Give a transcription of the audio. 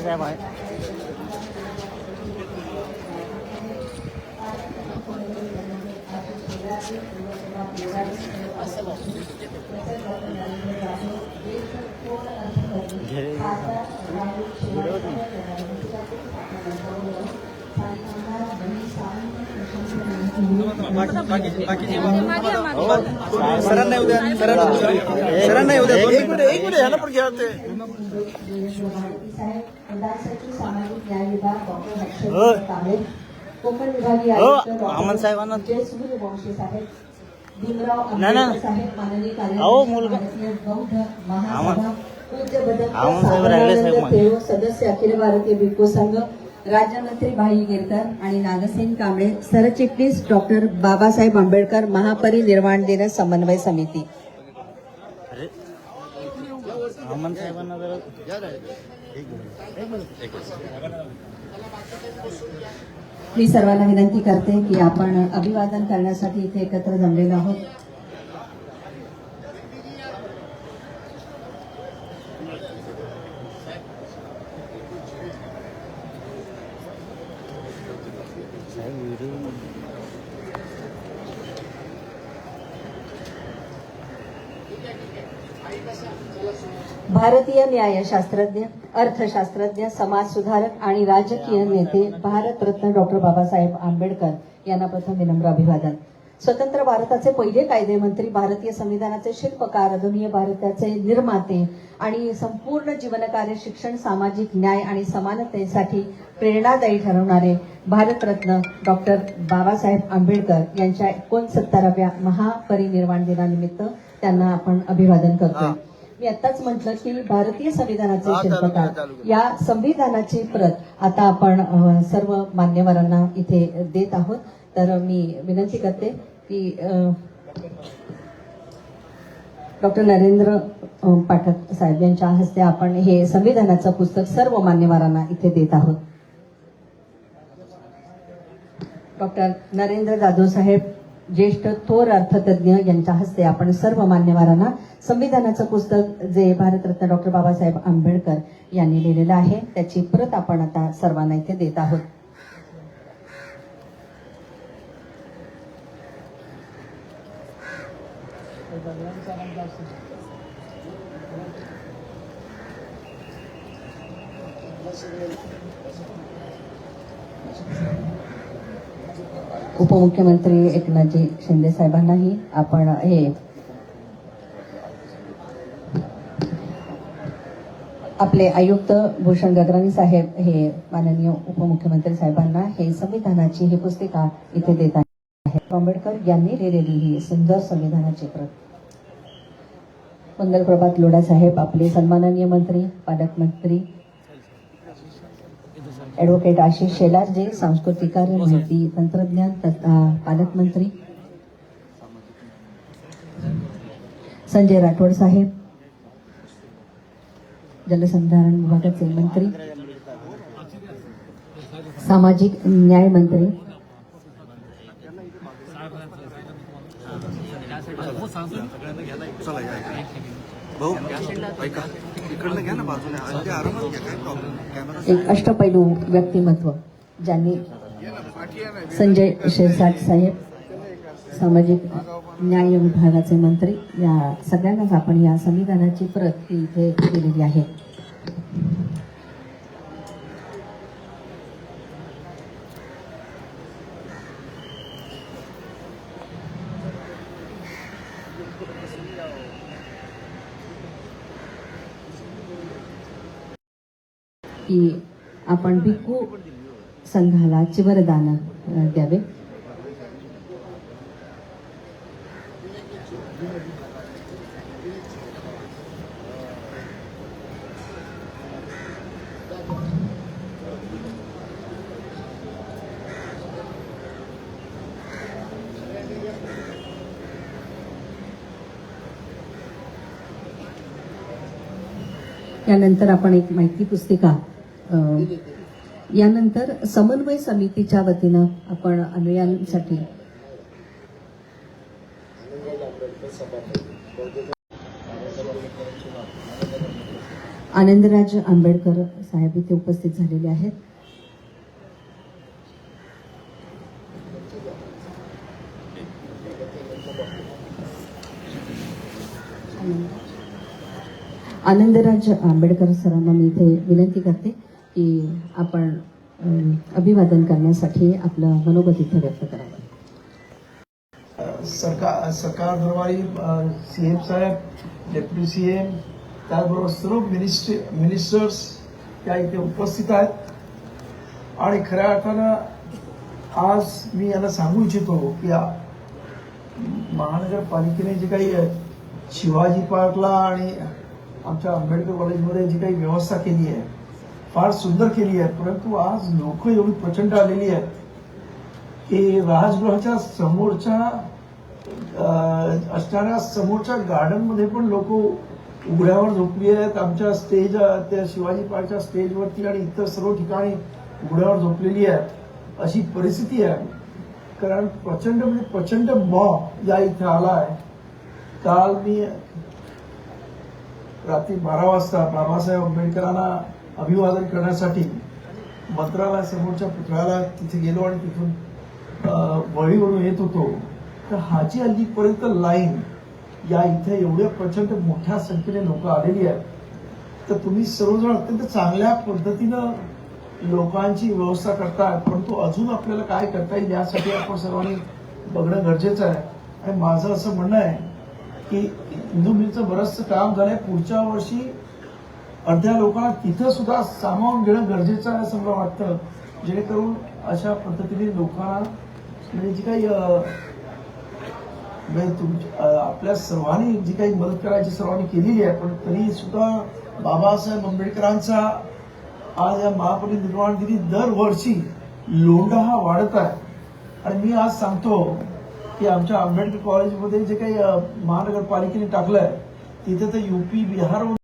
साहेब आहे. सरांना येऊ द्या, सरांना येऊ द्या. एक मिनिट ह्याला पण घ्या ते. अमन साहेबांना अहो मुलगा अमन साहेब राहिले साहेब सदस्य अखिल भारतीय भिक्खू संघ, राज्यमंत्री भाई गिरकर आणि नागसेन कांबळे, सरचिटणीस डॉक्टर बाबासाहेब आंबेडकर महापरिनिर्वाण दिन समन्वय समिती. अमन साहेबांना जरा मी सर्वांना विनंती करते की आपण अभिवादन करण्यासाठी इथे एकत्र जमलेलो आहोत. भारतीय न्यायशास्त्रज्ञ, अर्थशास्त्रज्ञ, समाजसुधारक आणि राजकीय नेते भारतरत्न डॉक्टर बाबासाहेब आंबेडकर यांना प्रथम विनम्र अभिवादन. स्वतंत्र भारताचे पहिले कायदेमंत्री, भारतीय संविधानाचे शिल्पकार, आधुनिक भारताचे निर्माते आणि संपूर्ण जीवनकार्य शिक्षण, सामाजिक न्याय आणि समानतेसाठी प्रेरणादायी ठरवणारे भारतरत्न डॉक्टर बाबासाहेब आंबेडकर यांच्या 69व्या महापरिनिर्वाण दिनानिमित्त त्यांना आपण अभिवादन करतोय. मी आत्ताच म्हटलं की भारतीय संविधानाचे शिल्पकार या संविधानाची प्रत आता आपण सर्व मान्यवरांना इथे देत आहोत. तर मी विनंती करते की डॉक्टर नरेंद्र पाठक साहेब यांच्या हस्ते आपण हे संविधानाचं पुस्तक सर्व मान्यवरांना इथे देत आहोत. डॉक्टर नरेंद्र जाधव साहेब, ज्येष्ठ थोर अर्थतज्ञ, यांच्या हस्ते आपण सर्व मान्यवरांना संविधानाचं पुस्तक जे भारतरत्न डॉक्टर बाबासाहेब आंबेडकर यांनी लिहिलेलं आहे त्याची प्रत आपण आता सर्वांना इथे देत आहोत. उपमुख्यमंत्री एकनाथजी शिंदे साहेबांनाही आपण हे आपले आयुक्त भूषण गगराणी साहेब हे माननीय उपमुख्यमंत्री साहेबांना हे संविधानाची ही पुस्तिका इथे देत आहे. आंबेडकर यांनी लिहिलेली ही सुंदर संविधानाची प्रत. मंगलप्रभात लोढा साहेब, आपले सन्माननीय मंत्री, पालकमंत्री ॲडव्होकेट आशिष शेलारजी, सांस्कृतिक कार्य, माहिती तंत्रज्ञान पालकमंत्री संजय राठोड साहेब, जलसंधारण विभागाचे मंत्री, सामाजिक न्याय मंत्री एक अष्टपैलू व्यक्तिमत्व ज्यांनी संजय शिरसाट साहेब, सामाजिक न्याय विभागाचे मंत्री, या सगळ्यांनाच आपण या संविधानाची प्रत इथे दिलेली आहे. की आपण भिक्खू संघाला चिवरदान द्यावे. यानंतर आपण एक माहिती पुस्तिका यानंतर समन्वय समितीच्या वतीनं आपण अनुयायांसाठी आनंदराज आंबेडकर साहेब इथे उपस्थित झालेले आहेत. आनंदराज आंबेडकर सरांना मी इथे विनंती करते की आपण अभिवादन करण्यासाठी आपलं मनोगत इथे व्यक्त करावं. सरकार दरबारी सीएम साहेब, डेप्युटी सीएम, त्याचबरोबर सर्व मिनिस्टर्स या इथे उपस्थित आहेत. आणि खऱ्या अर्थानं आज मी यांना सांगू इच्छितो की महानगरपालिकेने जे काही शिवाजी पार्कला आणि आमच्या आंबेडकर कॉलेजमध्ये जी काही व्यवस्था केली आहे फार सुंदर केली आहे. परंतु आज लोक एवढी प्रचंड आलेली आहेत की राजगृहाच्या समोरच्या असणाऱ्या समोरच्या गार्डन मध्ये पण लोक उघड्यावर झोपली आहेत. आमच्या स्टेज त्या शिवाजी पार्कच्या स्टेजवरती आणि इतर सर्व ठिकाणी उघड्यावर झोपलेली आहेत. अशी परिस्थिती आहे. कारण प्रचंड मॉब या इथे आला आहे. काल मी रात्री 12 वाजता बाबासाहेब आंबेडकरांना अभिवादन करण्यासाठी मंत्रालयासमोरच्या पुतळ्याला तिथे गेलो आणि तिथून वळीवरून येत होतो तर हाजी अलीपर्यंत लाईन या इथे एवढ्या प्रचंड मोठ्या संख्येने लोक आलेली आहेत. तर तुम्ही सर्वजण अत्यंत चांगल्या पद्धतीनं लोकांची व्यवस्था करताय. परंतु अजून आपल्याला काय करता येईल यासाठी आपण सर्वांनी बघणं गरजेचं आहे. आणि माझं असं म्हणणं आहे की हिंदू मिलचं बरंचसं काम झालंय. पुढच्या वर्षी अर्ध्या लोकांना तिथं सुद्धा सामावून घेणं गरजेचं आहे असं मला वाटतं. जेणेकरून अशा पद्धतीने लोकांना म्हणजे जी काही आपल्या सर्वांनी जी काही मदत करायची सर्वांनी केलेली आहे. पण तरी सुद्धा बाबासाहेब आंबेडकरांचा आज या महापरिनिर्वाण दिनी दरवर्षी लोंढा हा वाढत आहे. आणि मी आज सांगतो की आमच्या आंबेडकर कॉलेजमध्ये जे काही महानगरपालिकेने टाकलंय तिथे तर UP बिहार